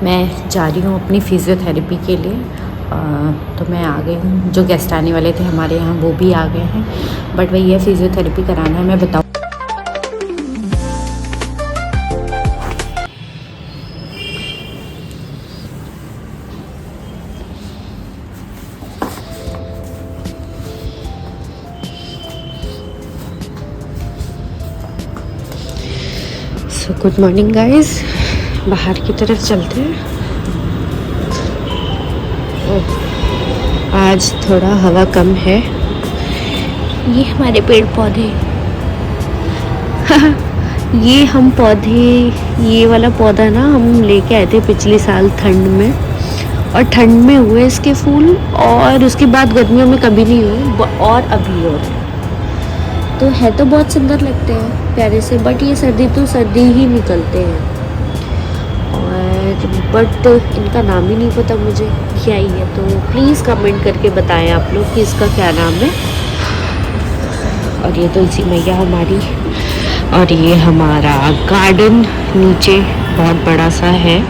मैं जा रही हूँ अपनी फ़िज़ियोथेरेपी के लिए। तो मैं आ गई हूँ। जो गेस्ट आने वाले थे हमारे यहाँ वो भी आ गए हैं, बट वही है फ़िज़ियोथेरेपी कराना है। मैं बताऊँ गुड मॉर्निंग गाइस, बाहर की तरफ चलते हैं। आज थोड़ा हवा कम है। ये हमारे पेड़ पौधे ये हम पौधे, ये वाला पौधा ना हम लेके आए थे पिछले साल ठंड में, और ठंड में हुए इसके फूल, और उसके बाद गर्मियों में कभी नहीं हुए, और अभी हो रहे हैं। तो है तो बहुत सुंदर लगते हैं, प्यारे से, बट ये सर्दी तो सर्दी ही निकलते हैं। और बट इनका नाम ही नहीं पता मुझे क्या ही है, तो प्लीज़ कमेंट करके बताएं आप लोग कि इसका क्या नाम है। और ये तुलसी मैया हमारी, और ये हमारा गार्डन नीचे बहुत बड़ा सा है,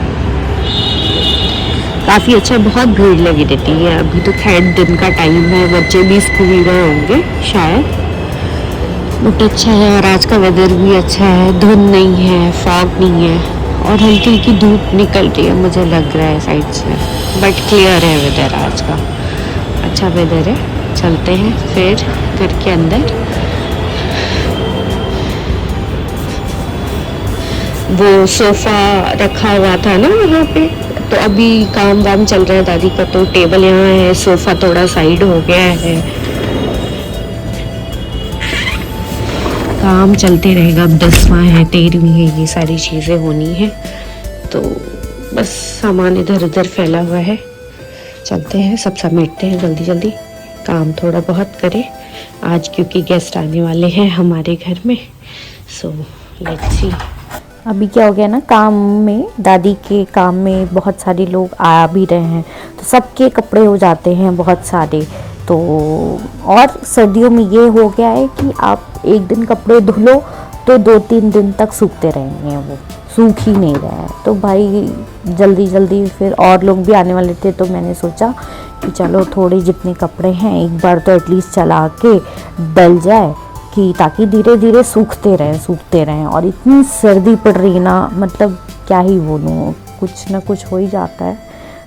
काफ़ी अच्छा। बहुत भीड़ लगी रहती है। अभी तो खैर दिन का टाइम है, बच्चे भी स्कूल गए होंगे शायद, बट अच्छा है। और आज का वेदर भी अच्छा है, धुंध नहीं है, फॉग नहीं है, और हल्की हल्की धूप निकल रही है मुझे लग रहा है साइड से, बट क्लियर है वेदर आज का, अच्छा वेदर है। चलते हैं फिर घर के अंदर। वो सोफ़ा रखा हुआ था ना वहाँ पे, तो अभी काम वाम चल रहा है दादी का, तो टेबल यहाँ है, सोफ़ा थोड़ा साइड हो गया है, काम चलते रहेगा। अब 10वां है, 13वीं है, ये सारी चीज़ें होनी है, तो बस सामान इधर उधर फैला हुआ है। चलते हैं, सब समेटते हैं जल्दी जल्दी, काम थोड़ा बहुत करें आज, क्योंकि गेस्ट आने वाले हैं हमारे घर में। So let's see. अभी क्या हो गया ना, काम में, दादी के काम में बहुत सारे लोग आ भी रहे हैं, तो सबके कपड़े हो जाते हैं बहुत सारे। तो और सर्दियों में ये हो गया है कि आप एक दिन कपड़े धो लो तो 2-3 दिन तक सूखते रहेंगे, वो सूख ही नहीं रहा है। तो भाई जल्दी जल्दी फिर और लोग भी आने वाले थे, तो मैंने सोचा कि चलो थोड़े जितने कपड़े हैं एक बार तो एटलीस्ट चला के डल जाए, कि ताकि धीरे धीरे सूखते रहें। और इतनी सर्दी पड़ रही है ना, मतलब क्या ही बोलूँ, कुछ ना कुछ हो ही जाता है।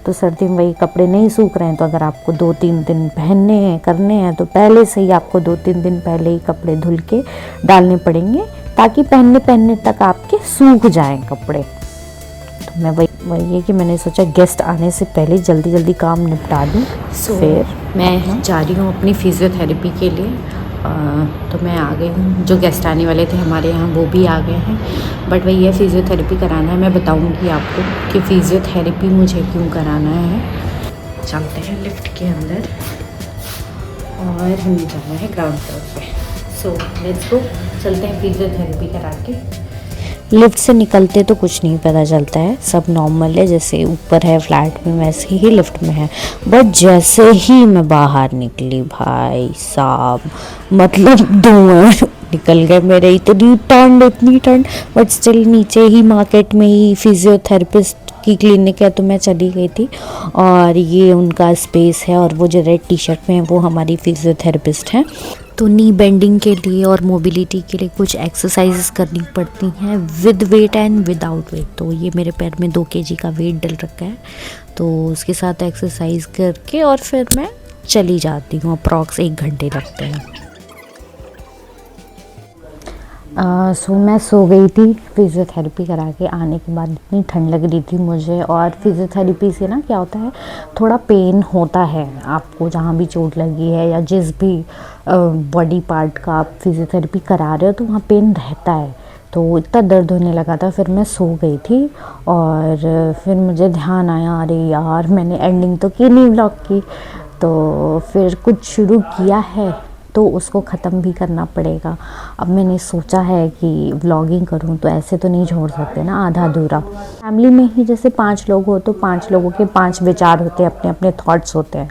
तो सर्दी में वही कपड़े नहीं सूख रहे हैं, तो अगर आपको 2-3 दिन पहनने हैं, करने हैं, तो पहले से ही आपको 2-3 दिन पहले ही कपड़े धुल के डालने पड़ेंगे, ताकि पहनने तक आपके सूख जाएं कपड़े। तो मैं वही है कि मैंने सोचा गेस्ट आने से पहले जल्दी जल्दी काम निपटा दूँ। फिर मैं जा रही हूँ अपनी फ़िज़ियोथेरेपी के लिए। तो मैं आ गई हूँ। जो गेस्ट आने वाले थे हमारे यहाँ वो भी आ गए हैं, बट वही है फ़िज़ियोथेरेपी कराना है। मैं बताऊँगी आपको कि फ़िज़ियोथेरेपी मुझे क्यों कराना है। चलते हैं लिफ्ट के अंदर, और हमें जाना है ग्राउंड फ्लोर पे। सो लेट्स गो, चलते हैं फ़िज़ियोथेरेपी करा के। लिफ्ट से निकलते तो कुछ नहीं पता चलता है, सब नॉर्मल है, जैसे ऊपर है फ्लैट में वैसे ही लिफ्ट में है। बट जैसे ही मैं बाहर निकली भाई साहब, मतलब धुआं निकल गए मेरे, इतनी ठंड, बट स्टिल नीचे ही मार्केट में ही फिजियोथेरेपिस्ट की क्लिनिक है, तो मैं चली गई थी। और ये उनका स्पेस है, और वो जो रेड टी शर्ट में है वो हमारी फिजियोथेरेपिस्ट हैं। तो नी बेंडिंग के लिए और मोबिलिटी के लिए कुछ एक्सरसाइजेस करनी पड़ती हैं, with weight and without weight. तो ये मेरे पैर में 2 kg का वेट डल रखा है, तो उसके साथ एक्सरसाइज करके और फिर मैं चली जाती हूँ। अप्रॉक्स 1 घंटे लगते हैं। मैं सो गई थी फिज़ियोथेरेपी करा के आने के बाद। इतनी ठंड लग रही थी मुझे, और फिज़ियोथेरेपी से ना क्या होता है, थोड़ा पेन होता है आपको, जहाँ भी चोट लगी है या जिस भी बॉडी पार्ट का आप फिज़ियोथेरेपी करा रहे हो, तो वहाँ पेन रहता है। तो इतना दर्द होने लगा था, फिर मैं सो गई थी। और फिर मुझे ध्यान आया, अरे यार मैंने एंडिंग तो की नहीं व्लॉग की। तो फिर कुछ शुरू किया है तो उसको ख़त्म भी करना पड़ेगा। अब मैंने सोचा है कि व्लॉगिंग करूं, तो ऐसे तो नहीं छोड़ सकते ना आधा अधूरा। फैमिली में ही जैसे 5 लोग हो, तो 5 लोगों के 5 विचार होते हैं, अपने अपने थॉट्स होते हैं।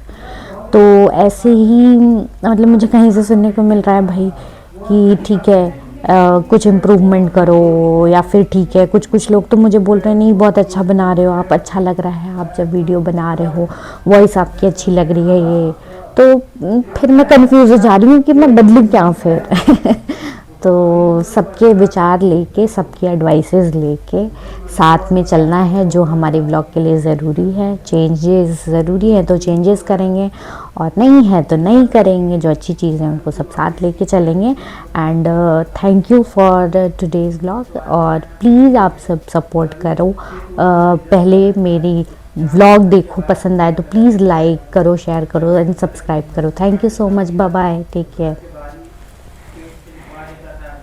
तो ऐसे ही मतलब मुझे कहीं से सुनने को मिल रहा है भाई कि ठीक है कुछ इम्प्रूवमेंट करो, या फिर ठीक है कुछ लोग तो मुझे बोल रहे हैं नहीं बहुत अच्छा बना रहे हो आप, अच्छा लग रहा है आप जब वीडियो बना रहे हो, वॉइस आपकी अच्छी लग रही है ये। तो फिर मैं कंफ्यूज हो जा रही हूँ कि मैं बदलूँ क्या फिर तो सबके विचार लेके, सबकी एडवाइसेस लेके साथ में चलना है, जो हमारे ब्लॉग के लिए ज़रूरी है। चेंजेस ज़रूरी है तो चेंजेस करेंगे, और नहीं है तो नहीं करेंगे। जो अच्छी चीज़ें हैं उनको सब साथ लेके चलेंगे। And thank you for today's blog, और प्लीज़ आप सब सपोर्ट करो। पहले मेरी व्लॉग देखो, पसंद आए तो प्लीज़ लाइक करो, शेयर करो एंड सब्सक्राइब करो। Thank you so much, bye bye, take care.